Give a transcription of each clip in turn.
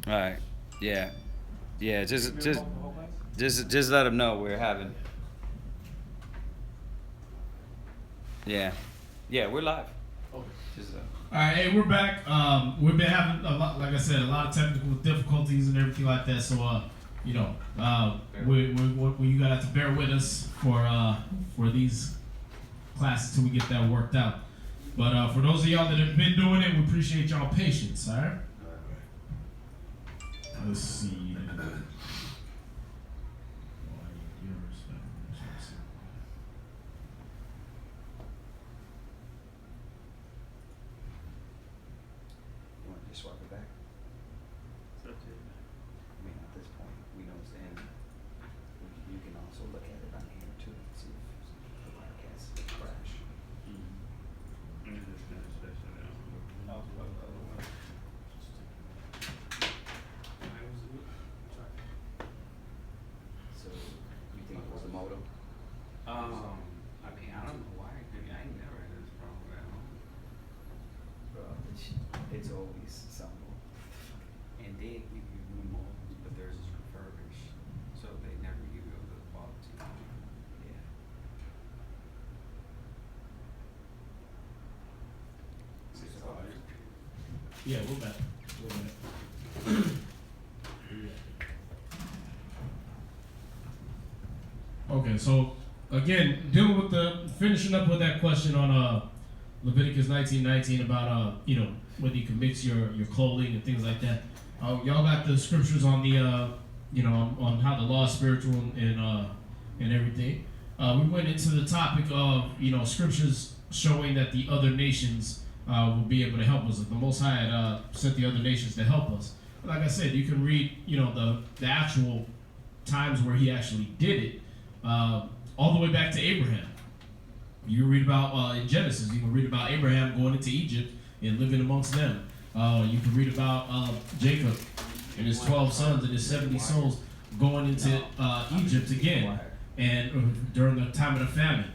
All right. Yeah. Yeah. Just let them know we're having. Yeah. Yeah. We're live. Just, All right, hey, we're back. We've been having a lot, like I said, a lot of technical difficulties and everything like that. So, you gotta have to bear with us for these classes till we get that worked out. But for those of y'all that have been doing it, we appreciate y'all patience. All right. Let's see. swap it back. I mean, at this point, we know it's the end. You can also look at it on here too and see if the podcast crash. So, you think it was the modem? I mean, I don't know why. I mean, I ain't never had this problem at home. Bro, it's always something. And they give you new modems, but theirs is refurbished, so they never give you a good quality. Yeah. Yeah, we're back. Okay, so again, dealing with finishing up with that question on Leviticus 19:19 about whether you can mix your clothing and things like that. Y'all got the scriptures on the on how the law is spiritual and everything. We went into the topic of scriptures showing that the other nations will be able to help us. The Most High had sent the other nations to help us. Like I said, you can read the actual times where He actually did it, all the way back to Abraham. You read about in Genesis. You can read about Abraham going into Egypt and living amongst them. You can read about Jacob and his 12 sons and his 70 souls going into Egypt again, and during the time of the famine.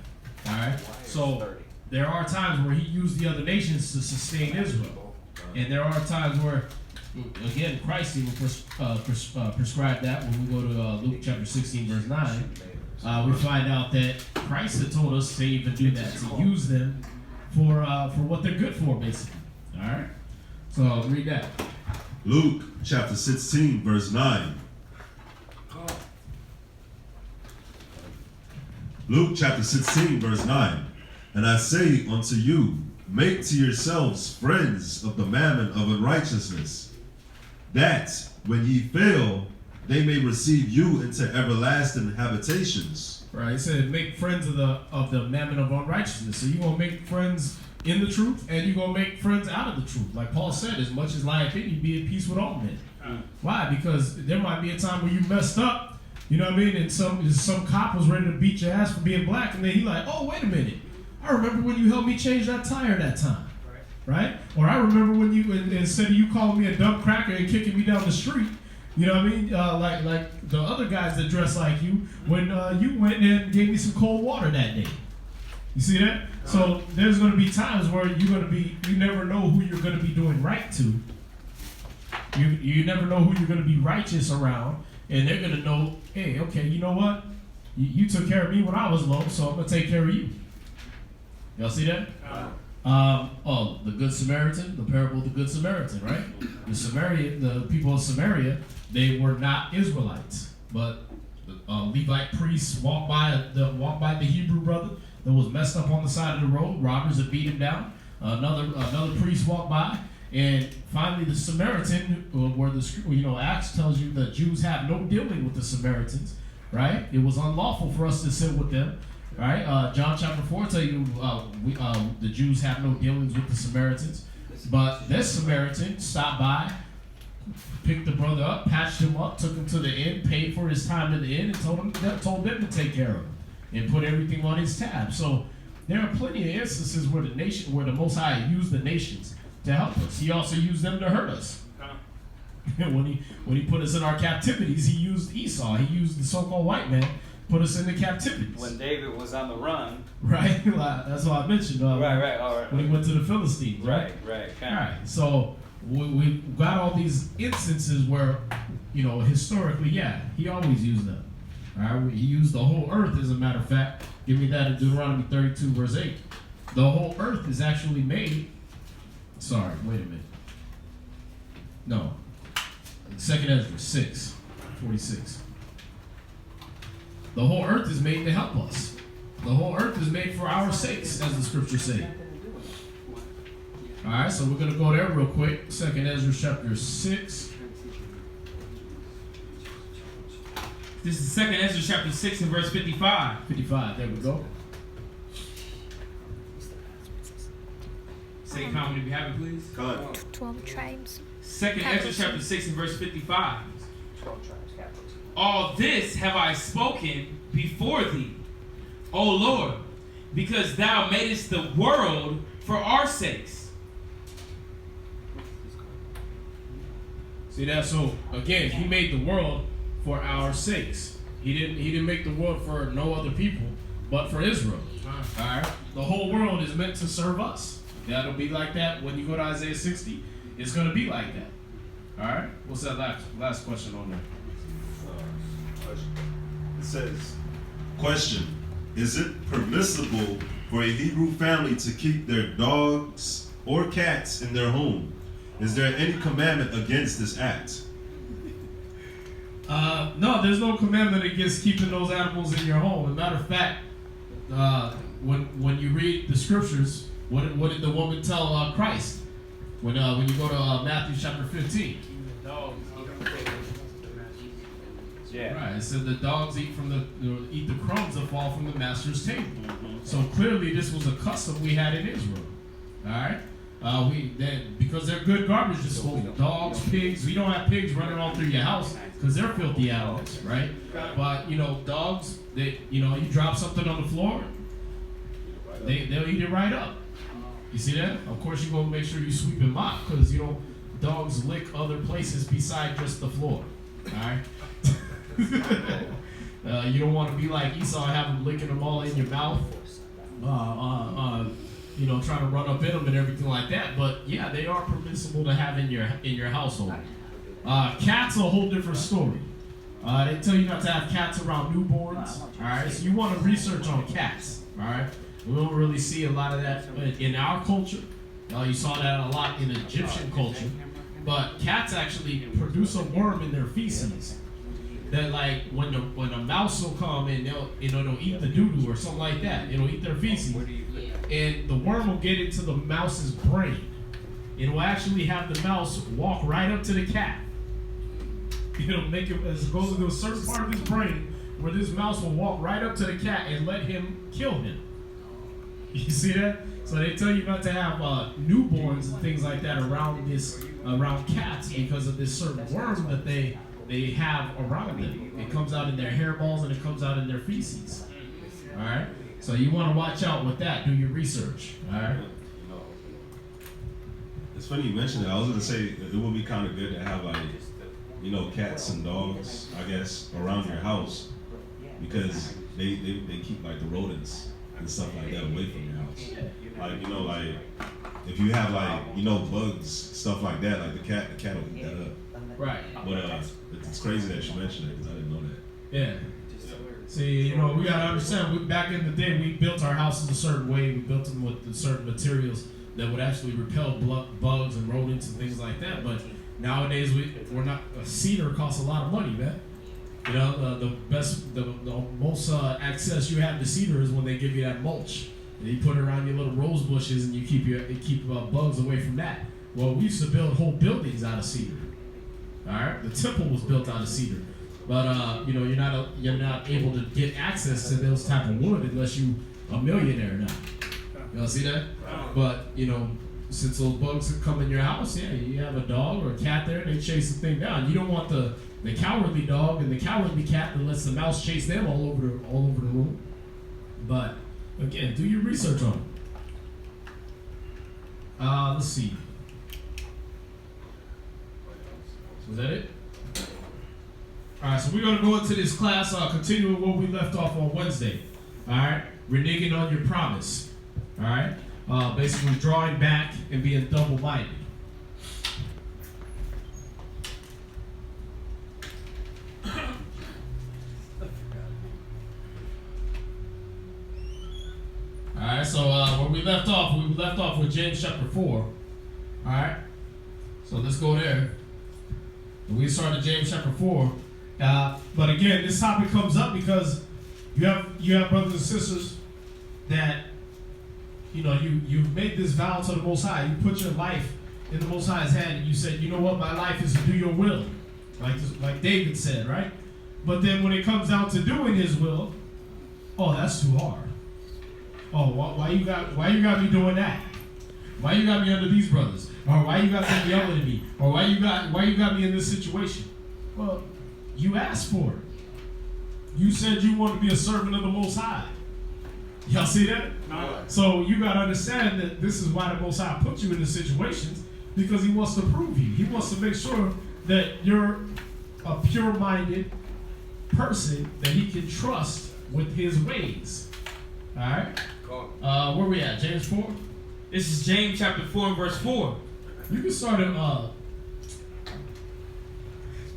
All right, so there are times where He used the other nations to sustain Israel, and there are times where, again, Christ even prescribed that. When we go to Luke chapter 16, verse 9, we find out that Christ had told us to even do that, to use them for what they're good for, basically. All right. So read that. Luke chapter 16, verse 9. Luke chapter 16, verse 9. And I say unto you, make to yourselves friends of the mammon of unrighteousness, that when ye fail, they may receive you into everlasting habitations. Right. It said, make friends of the mammon of unrighteousness. So you're gonna make friends in the truth, and you're gonna make friends out of the truth. Like Paul said, as much as lieth in you, be at peace with all men. Why? Because there might be a time where you messed up, you know what I mean? And some cop was ready to beat your ass for being black, and then he like, oh, wait a minute. I remember when you helped me change that tire that time. Right? Or I remember when you, instead of you calling me a dumb cracker and kicking me down the street, you know what I mean? Like the other guys that dress like you, when you went and gave me some cold water that day. You see that? So there's going to be times where you never know who you're going to be doing right to. You never know who you're going to be righteous around, and they're going to know, hey, okay, you know what? You took care of me when I was low, so I'm going to take care of you. Y'all see that? The Good Samaritan, the parable of the Good Samaritan, right? The people of Samaria, they were not Israelites, but Levite priests walked by the Hebrew brother that was messed up on the side of the road. Robbers had beat him down. Another priest walked by, and finally the Samaritan, where Acts tells you that Jews have no dealing with the Samaritans, right? It was unlawful for us to sit with them. Right, John chapter 4 tell you the Jews have no dealings with the Samaritans, but this Samaritan stopped by, picked the brother up, patched him up, took him to the inn, paid for his time in the inn, and told them to take care of him and put everything on his tab. So there are plenty of instances where the Most High used the nations to help us. He also used them to hurt us. when he put us in our captivities, he used Esau. He used the so-called white man. Put us into captivity. When David was on the run. Right, that's what I mentioned. Right, all right. When he went to the Philistines. Right. All right. So we've got all these instances where, historically, he always used them. All right, he used the whole earth, as a matter of fact. Give me that in Deuteronomy 32, verse 8. The whole earth is actually made. Sorry, wait a minute. No. 2nd Ezra 6, 46. The whole earth is made to help us. The whole earth is made for our sakes, as the scriptures say. All right, so we're going to go there real quick. 2nd Ezra chapter 6. This is 2nd Ezra chapter 6 and verse 55. 55, there we go. Say count when you have it, please. 12 tribes. 2nd Ezra chapter 6 and verse 55. 12 tribes, capitals. All this have I spoken before thee, O Lord, because thou madest the world for our sakes. See that? So again, he made the world for our sakes. He didn't make the world for no other people, but for Israel. All right. The whole world is meant to serve us. That'll be like that when you go to Isaiah 60. It's going to be like that. All right. What's that last question on there? It says, question: is it permissible for a Hebrew family to keep their dogs or cats in their home? Is there any commandment against this act? No, there's no commandment against keeping those animals in your home. As a matter of fact, when you read the scriptures, what did the woman tell Christ when you go to Matthew chapter 15? Yeah. Right. It said the dogs eat the crumbs that fall from the master's table. So clearly, this was a custom we had in Israel. All right. Because they're good garbage disposal. Dogs, pigs. We don't have pigs running all through your house because they're filthy animals, right? But dogs, you drop something on the floor, they'll eat it right up. You see that? Of course, you're gonna make sure you sweep and mop because dogs lick other places beside just the floor. All right. You don't want to be like Esau and have them licking them all in your mouth. Trying to run up in them and everything like that. But yeah, they are permissible to have in your household. Cats are a whole different story. They tell you not to have cats around newborns. All right, so you want to research on cats. All right, we don't really see a lot of that in our culture. You saw that a lot in Egyptian culture. But cats actually produce a worm in their feces. That like when a mouse will come and they'll eat the doo-doo or something like that. It'll eat their feces. And the worm will get into the mouse's brain. It will actually have the mouse walk right up to the cat. It'll make it goes into a certain part of his brain where this mouse will walk right up to the cat and let him kill him. You see that? So they tell you not to have newborns and things like that around cats because of this certain worm that they have around them. It comes out in their hairballs and it comes out in their feces. All right. So you want to watch out with that. Do your research. All right. It's funny you mentioned that. I was gonna say it would be kind of good to have cats and dogs, I guess, around your house because they keep like the rodents and stuff like that away from your house. Like if you have bugs, stuff like that, like the cat will eat that up. Right. But it's crazy that you mentioned it because I didn't know that. Yeah. See, we gotta understand. Back in the day, we built our houses a certain way. We built them with certain materials that would actually repel bugs and rodents and things like that. But nowadays, we're not. Cedar costs a lot of money, man. The most access you have to cedar is when they give you that mulch. And you put it around your little rose bushes, and you keep bugs away from that. Well, we used to build whole buildings out of cedar. All right, the temple was built out of cedar. But you're not able to get access to those type of wood unless you a millionaire now. Y'all see that? But since those bugs come in your house, yeah, you have a dog or a cat there, they chase the thing down. You don't want the cowardly dog and the cowardly cat that lets the mouse chase them all over the room. But again, do your research on it. Let's see. Was that it? All right, so we're going to go into this class, continuing where we left off on Wednesday. All right, reneging on your promise. All right, basically drawing back and being double-minded. So where we left off with James chapter 4. All right. So let's go there. We started James chapter 4. But again, this topic comes up because you have brothers and sisters that you've made this vow to the Most High. You put your life in the Most High's hand, and you said, you know what, my life is to do your will, like David said, right? But then when it comes down to doing His will, oh, that's too hard. Oh, why you got me doing that? Why you got me under these brothers? Or why you got them yelling at me? Or why you got me in this situation? Well, you asked for it. You said you want to be a servant of the Most High. Y'all see that? No. So you got to understand that this is why the Most High put you in the situations, because He wants to prove you. He wants to make sure that you're a pure-minded person that He can trust with His ways. All right? Where we at? James 4? This is James chapter 4 and verse 4. You can start at,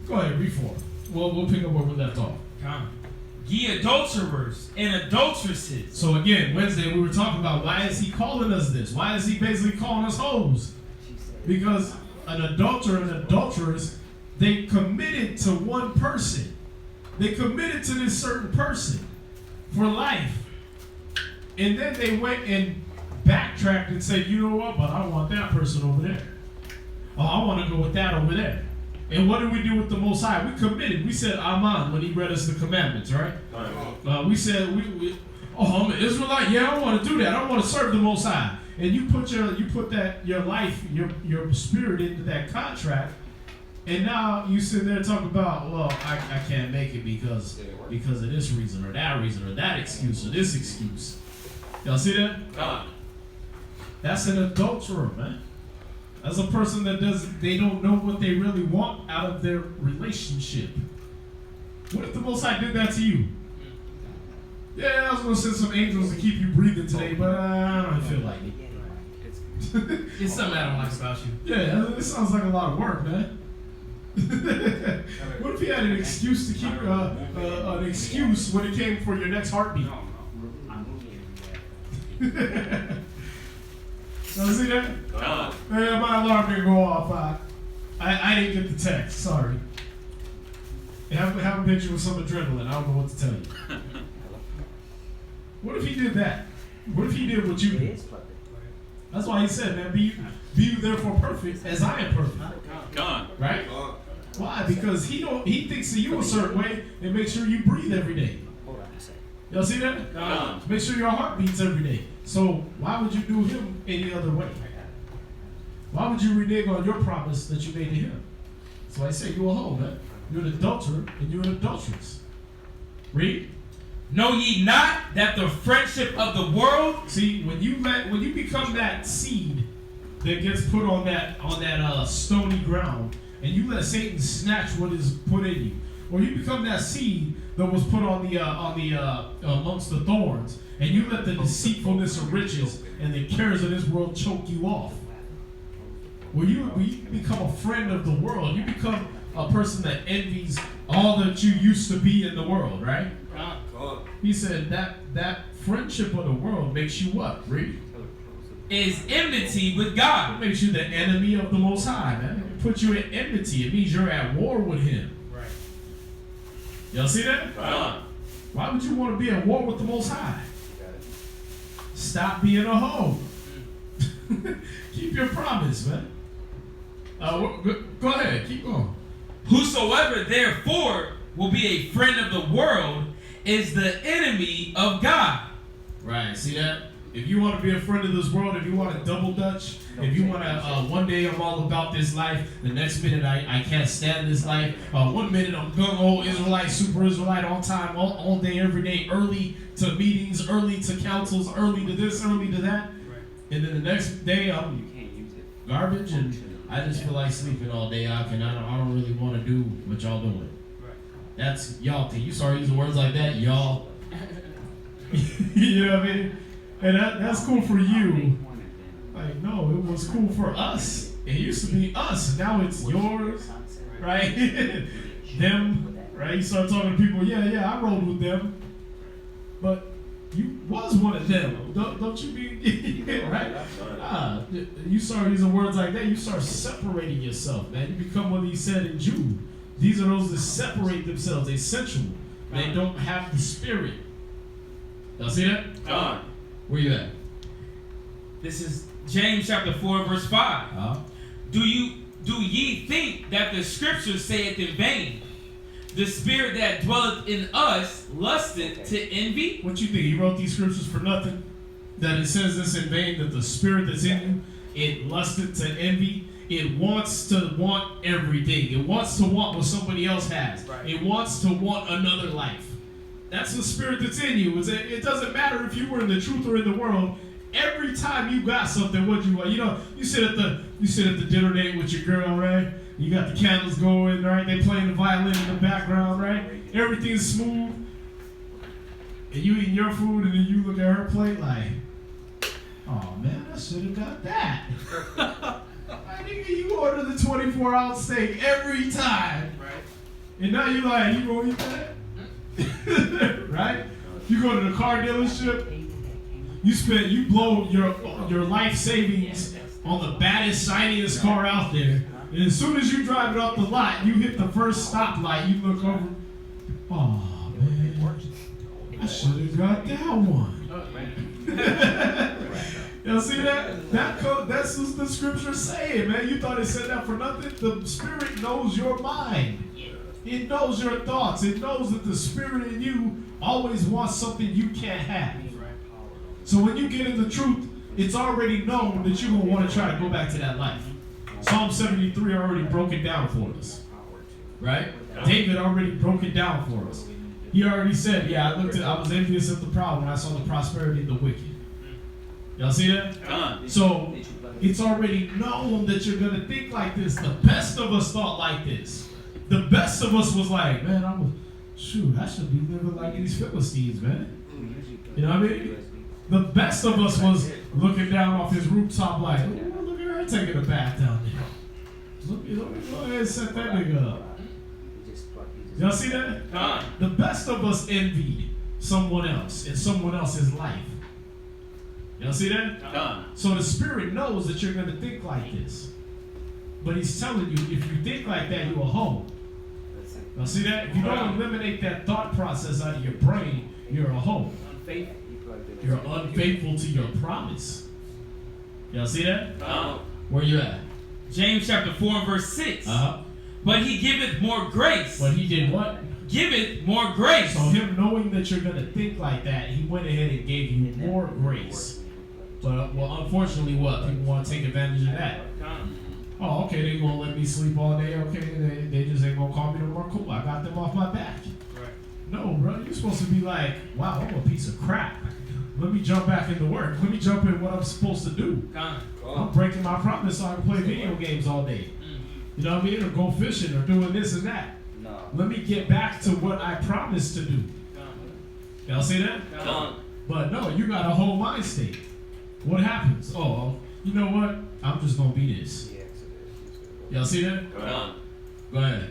go ahead, read 4. We'll pick up where we left off. Ye adulterers and adulteresses. So again, Wednesday we were talking about why is He calling us this? Why is He basically calling us hoes? Because an adulterer and adulteress, they committed to one person. They committed to this certain person for life. And then they went and backtracked and said, you know what, but I want that person over there. Oh, I want to go with that over there. And what did we do with the Most High? We committed. We said Amen when He read us the commandments, right? We said, I'm an Israelite. Yeah, I want to do that. I want to serve the Most High. And you put your life, your spirit into that contract. And now you sit there and talk about, well, I can't make it because of this reason or that excuse or this excuse. Y'all see that? That's an adulterer, man. That's a person that they don't know what they really want out of their relationship. What if the Most High did that to you? Yeah, I was going to send some angels to keep you breathing today, but I don't feel like it. It's something I don't like about you. Yeah, this sounds like a lot of work, man. What if you had an excuse to keep an excuse when it came for your next heartbeat? You see that? Man, my alarm didn't go off. I didn't get the text. Sorry. Have a picture with some adrenaline. I don't know what to tell you. What if he did that? What if he did what you did? That's why He said, man, be you therefore perfect as I am perfect. Right? Why? Because he thinks of you a certain way and makes sure you breathe every day. Y'all see that? Make sure your heart beats every day. So why would you do Him any other way? Why would you renege on your promise that you made to Him? That's why I say you're a hoe, man. You're an adulterer and you're an adulteress. Read. Know ye not that the friendship of the world? See, when you become that seed that gets put on that stony ground, and you let Satan snatch what is put in you, or you become that seed that was put on the amongst the thorns, and you let the deceitfulness of riches and the cares of this world choke you off. When you become a friend of the world, you become a person that envies all that you used to be in the world, right? He said that friendship of the world makes you what? Read. Is enmity with God. It makes you the enemy of the Most High, man. It puts you in enmity. It means you're at war with Him. Right. Y'all see that? Why would you want to be at war with the Most High? Stop being a hoe. Keep your promise, man. Go ahead. Keep going. Whosoever therefore will be a friend of the world is the enemy of God. Right. See that? If you want to be a friend of this world, if you want to double dutch, if you want to, one day I'm all about this life, the next minute I can't stand this life. 1 minute I'm gung-ho Israelite, super Israelite, on time, all day, every day, early to meetings, early to councils, early to this, early to that. And then the next day I'm garbage and I just feel like sleeping all day. I don't really want to do what y'all doing. That's y'all. You start using words like that, y'all. You know what I mean? And that's cool for you. Like, no, it was cool for us. It used to be us. Now it's yours, right? Them, right? You start talking to people, yeah, I rolled with them. But You was one of them. Don't you be right? You start using words like that, you start separating yourself, man. You become what he said in Jude. These are those that separate themselves. They're sensual. They don't have the spirit. Y'all see that? Where you at? This is James chapter 4, verse 5. Do ye think that the scripture saith in vain, the spirit that dwelleth in us lusteth to envy? What you think? He wrote these scriptures for nothing? That it says this in vain, that the spirit that's in you, it lusteth to envy. It wants to want everything. It wants to want what somebody else has. Right. It wants to want another life. That's the spirit that's in you. It doesn't matter if you were in the truth or in the world. Every time you got something, what you want, you sit at the dinner date with your girl, right? You got the candles going, right? They playing the violin in the background, right? Everything's smooth, and you eating your food, and then you look at her plate like, oh man, I should have got that. Nigga, you order the 24-ounce steak every time, right? And now you like, you gonna eat that, right? You go to the car dealership. You blow your life savings on the baddest, shiniest car out there. And as soon as you drive it off the lot, you hit the first stoplight, you look over, oh man, I should have got that one. Y'all see that? That's what the scripture's saying, man. You thought it said that for nothing? The spirit knows your mind. It knows your thoughts. It knows that the spirit in you always wants something you can't have. So when you get in the truth, it's already known that you're going to want to try to go back to that life. Psalm 73 already broke it down for us. Right? David already broke it down for us. He already said, I was envious of the proud when I saw the prosperity of the wicked. Y'all see that? So it's already known that you're going to think like this. The best of us thought like this. The best of us was like, man, I should be living like these Philistines, man. You know what I mean? The best of us was looking down off his rooftop like, oh, look at her taking a bath down there. Let me go ahead and set that nigga up. Y'all see that? The best of us envied someone else in someone else's life. Y'all see that? So the spirit knows that you're going to think like this. But he's telling you, if you think like that, you're a hoe. Y'all see that? If you don't eliminate that thought process out of your brain, you're a hoe. You're unfaithful to your promise. Y'all see that? Where you at? James chapter 4 and verse 6. But he giveth more grace. But he did what? Giveth more grace. So him knowing that you're going to think like that, he went ahead and gave you more grace. But unfortunately, what? People want to take advantage of that. Oh, okay, they going to let me sleep all day. Okay, they just ain't going to call me no more. Cool, I got them off my back. Right. No, bro, you're supposed to be like, wow, I'm a piece of crap. Let me jump back into work. Let me jump in what I'm supposed to do. I'm breaking my promise so I can play video games all day. You know what I mean? Or go fishing or doing this and that. Let me get back to what I promised to do. Y'all see that? But no, you got a whole mind state. What happens? Oh, you know what? I'm just going to be this. Y'all see that? Go ahead.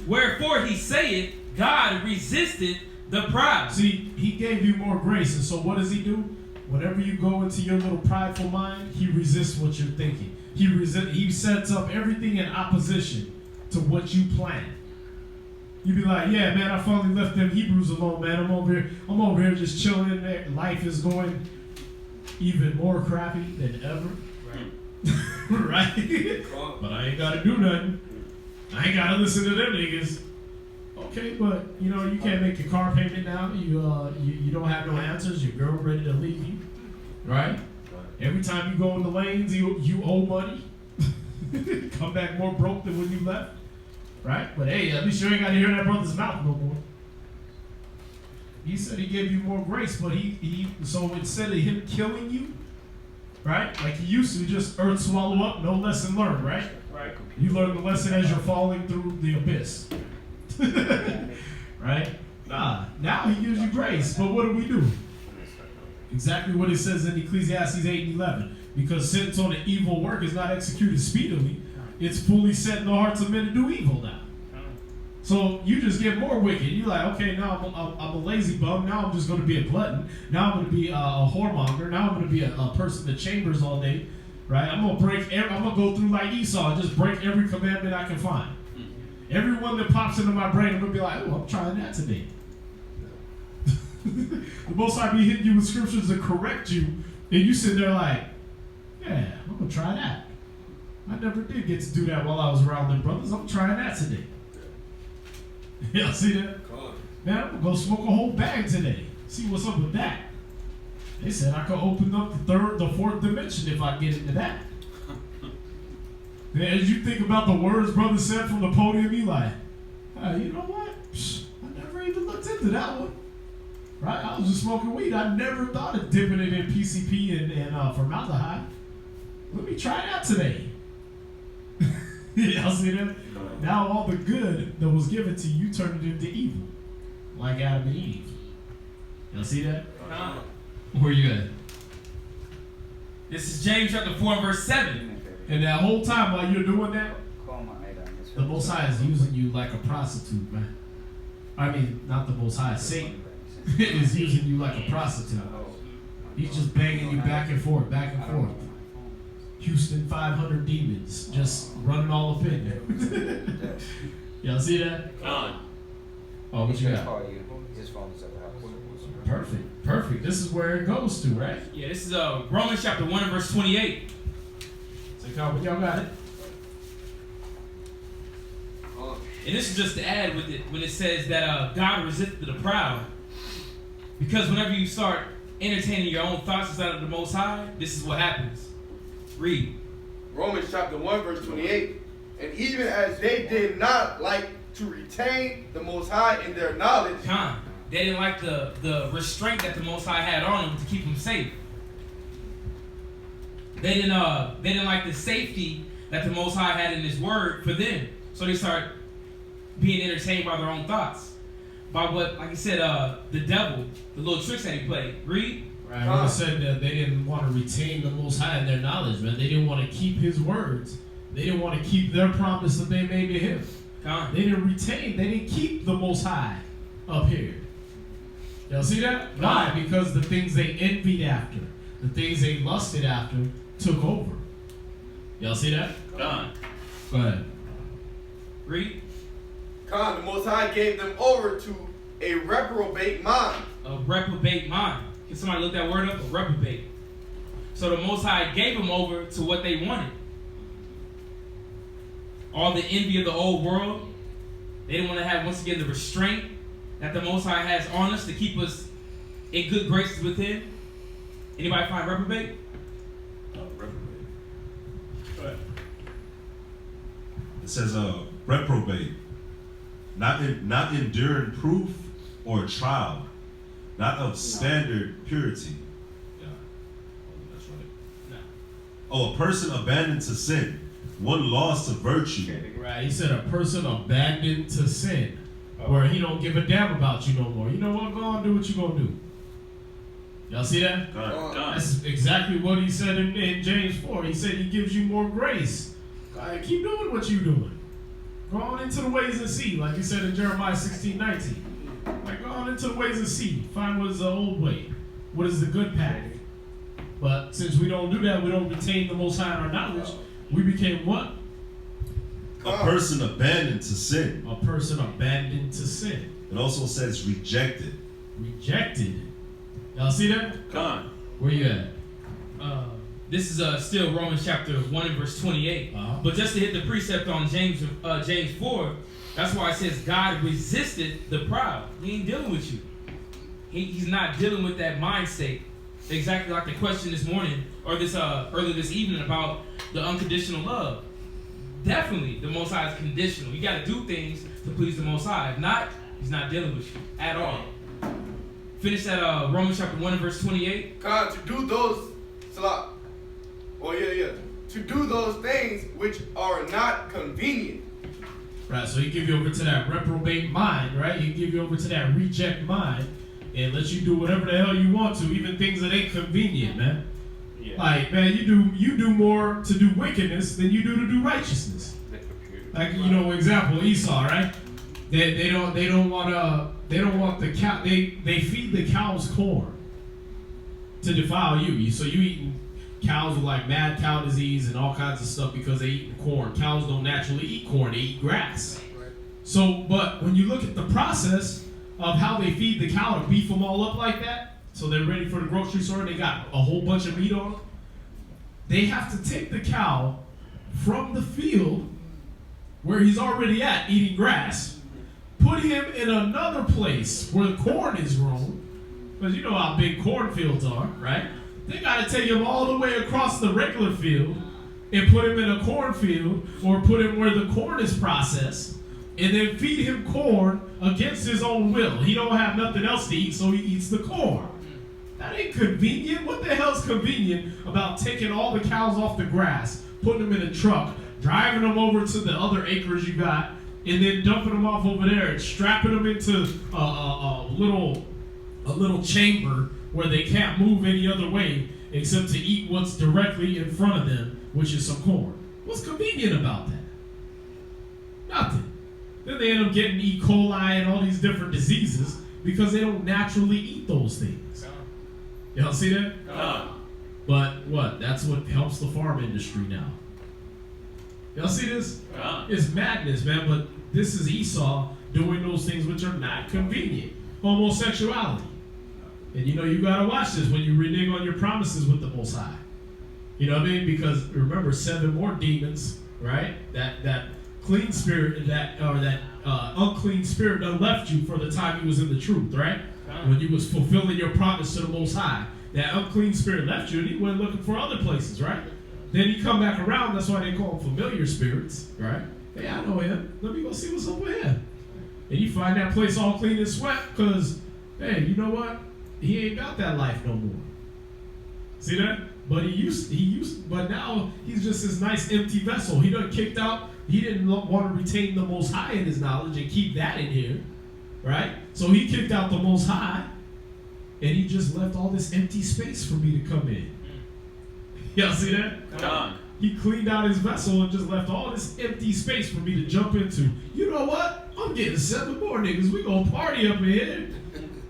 Wherefore he saith, God resisted the proud. See, he gave you more grace. And so what does he do? Whenever you go into your little prideful mind, he resists what you're thinking. He sets up everything in opposition to what you plan. You be like, yeah, man, I finally left them Hebrews alone, man. I'm over here just chilling in there. Life is going even more crappy than ever. Right? But I ain't got to do nothing. I ain't got to listen to them niggas. Okay, but you can't make your car payment now. You don't have no answers. Your girl ready to leave you, right? Every time you go in the lanes, you owe money. Come back more broke than when you left, right? But hey, at least you ain't got to hear that brother's mouth no more. He said he gave you more grace, but so instead of him killing you, right? Like he used to, just earth swallow up, no lesson learned, right? Right. You learn the lesson as you're falling through the abyss. Right? Now he gives you grace. But what do? Exactly what it says in Ecclesiastes 8 and 11. Because sentence on an evil work is not executed speedily, it's fully set in the hearts of men to do evil now. So you just get more wicked. You're like, okay, now I'm a lazy bum. Now I'm just going to be a glutton. Now I'm going to be a whoremonger. Now I'm going to be a person that chambers all day, right? I'm going to go through like Esau and just break every commandment I can find. Every one that pops into my brain, I'm going to be like, oh, I'm trying that today. The Most High be hitting you with scriptures to correct you, and you sit there like, yeah, I'm going to try that. I never did get to do that while I was around them brothers. I'm trying that today. Y'all see that? Man, I'm gonna go smoke a whole bag today. See what's up with that. They said I could open up the fourth dimension if I get into that. And as you think about the words brother said from the podium, you like, you know what? I never even looked into that one. Right? I was just smoking weed. I never thought of dipping it in PCP and formaldehyde. Let me try that today. Y'all see that? Now all the good that was given to you turned it into evil, like Adam and Eve. Y'all see that? Where you at? This is James chapter 4 and verse 7. And that whole time while you're doing that, the Most High is using you like a prostitute, man. I mean, not the Most High. Satan is using you like a prostitute. He's just banging you back and forth, back and forth. Houston 500 demons just running all up in there. Y'all see that? Oh, what you got? Perfect. This is where it goes to, right? Yeah, this is Romans chapter 1 and verse 28. So y'all got it. And this is just to add with it when it says that God resisted the proud. Because whenever you start entertaining your own thoughts instead of the Most High, this is what happens. Read. Romans chapter 1 verse 28. And even as they did not like to retain the Most High in their knowledge. They didn't like the restraint that the Most High had on them to keep them safe. They didn't like the safety that the Most High had in His Word for them. So they start being entertained by their own thoughts. By what, like I said, the devil, the little tricks that he played. Read. Right, when it said that they didn't want to retain the Most High in their knowledge, man. They didn't want to keep His words. They didn't want to keep their promise that they made to Him. They didn't keep the Most High up here. Y'all see that? Why? Because the things they envied after, the things they lusted after, took over. Y'all see that? Go ahead. Read. The Most High gave them over to a reprobate mind. A reprobate mind. Can somebody look that word up? A reprobate. So the Most High gave them over to what they wanted. All the envy of the old world. They didn't want to have, once again, the restraint that the Most High has on us to keep us in good graces with Him. Anybody find reprobate? Reprobate. Go ahead. It says reprobate. Not enduring proof or trial. Not of standard purity. Yeah. Oh, that's right. No. Oh, a person abandoned to sin. One lost to virtue. Right. He said a person abandoned to sin. Where he don't give a damn about you no more. You know what? Go on, do what you gonna do. Y'all see that? That's exactly what he said in James 4. He said he gives you more grace. Keep doing what you're doing. Go on into the ways and see, like he said in Jeremiah 16:19. Like, go on into the ways and see. Find what is the old way. What is the good path. But since we don't do that, we don't retain the Most High in our knowledge. We became what? A person abandoned to sin. A person abandoned to sin. It also says rejected. Rejected. Y'all see that? Where you at? This is still Romans chapter 1 and verse 28. But just to hit the precept on James 4, that's why it says God resisted the proud. He ain't dealing with you. He's not dealing with that mind state. Exactly like the question this morning, or this earlier this evening about the unconditional love. Definitely, the Most High is conditional. You got to do things to please the Most High. If not, He's not dealing with you at all. Finish that Romans chapter 1 and verse 28. To do those, to do those things which are not convenient. Right, so He give you over to that reprobate mind, right? He give you over to that reject mind and let you do whatever the hell you want to, even things that ain't convenient, man. Yeah. Like, man, you do more to do wickedness than you do to do righteousness. Like, example, Esau, right? They don't want the cow. They feed the cows corn to defile you. So you eating cows with like mad cow disease and all kinds of stuff because they eat corn. Cows don't naturally eat corn; they eat grass. So, but when you look at the process of how they feed the cow to beef them all up like that, so they're ready for the grocery store, they got a whole bunch of meat on them. They have to take the cow from the field where he's already at eating grass, put him in another place where the corn is grown, because you know how big cornfields are, right? They got to take him all the way across the regular field and put him in a cornfield or put him where the corn is processed and then feed him corn against his own will. He don't have nothing else to eat, so he eats the corn. That ain't convenient. What the hell's convenient about taking all the cows off the grass, putting them in a truck, driving them over to the other acres you got, and then dumping them off over there and strapping them into a little chamber where they can't move any other way except to eat what's directly in front of them, which is some corn. What's convenient about that? Nothing. Then they end up getting E. coli and all these different diseases because they don't naturally eat those things. Y'all see that? But what? That's what helps the farm industry now. Y'all see this? It's madness, man, but this is Esau doing those things which are not convenient. Homosexuality. And you know, you gotta watch this when you renege on your promises with the Most High. You know what I mean? Because remember, 7 more demons, right? That clean spirit and that unclean spirit done left you for the time you was in the truth, right? When you was fulfilling your promise to the Most High. That unclean spirit left you and he went looking for other places, right? Then he come back around, that's why they call them familiar spirits, right? Hey, I know him. Let me go see what's up with him. And you find that place all clean and swept because, hey, you know what? He ain't got that life no more. See that? But but now he's just this nice empty vessel. He done kicked out. He didn't want to retain the Most High in his knowledge and keep that in here, right? So he kicked out the Most High, and he just left all this empty space for me to come in. Y'all see that? He cleaned out his vessel and just left all this empty space for me to jump into. You know what? I'm getting 7 more niggas. We gonna party up in here.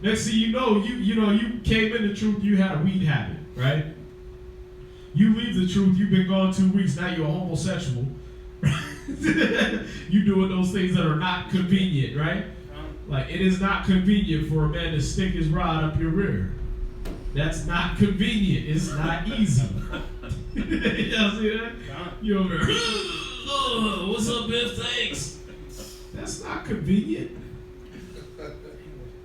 Next thing you know, you came in the truth. You had a weed habit, right? You leave the truth. You've been gone 2 weeks. Now you're a homosexual. You doing those things that are not convenient, right? Like, it is not convenient for a man to stick his rod up your rear. That's not convenient. It's not easy. Y'all see that? You over there, oh, what's up, Biff? Thanks. That's not convenient.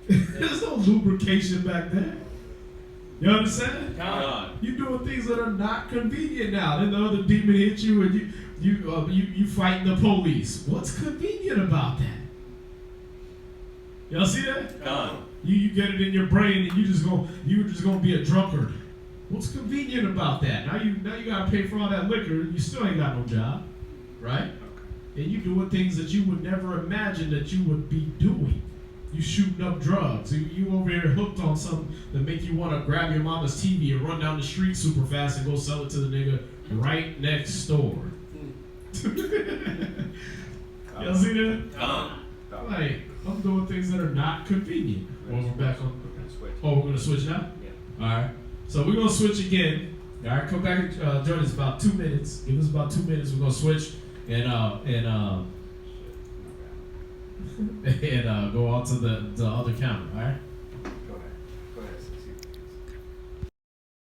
There's no lubrication back there. You understand? You're doing things that are not convenient now. Then the other demon hit you and you fighting the police. What's convenient about that? Y'all see that? You get it in your brain and you're just gonna be a drunkard. What's convenient about that? Now you gotta pay for all that liquor and you still ain't got no job, right? And you doing things that you would never imagine that you would be doing. You shooting up drugs. You over here hooked on something that make you want to grab your mama's TV and run down the street super fast and go sell it to the nigga right next door. Y'all see that? Like, I'm doing things that are not convenient. Well, we're back on. Oh, we're gonna switch now? Yeah. All right. So we're gonna switch again. All right, come back and join us about 2 minutes. Give us about 2 minutes. We're gonna switch and go on to the other counter. All right.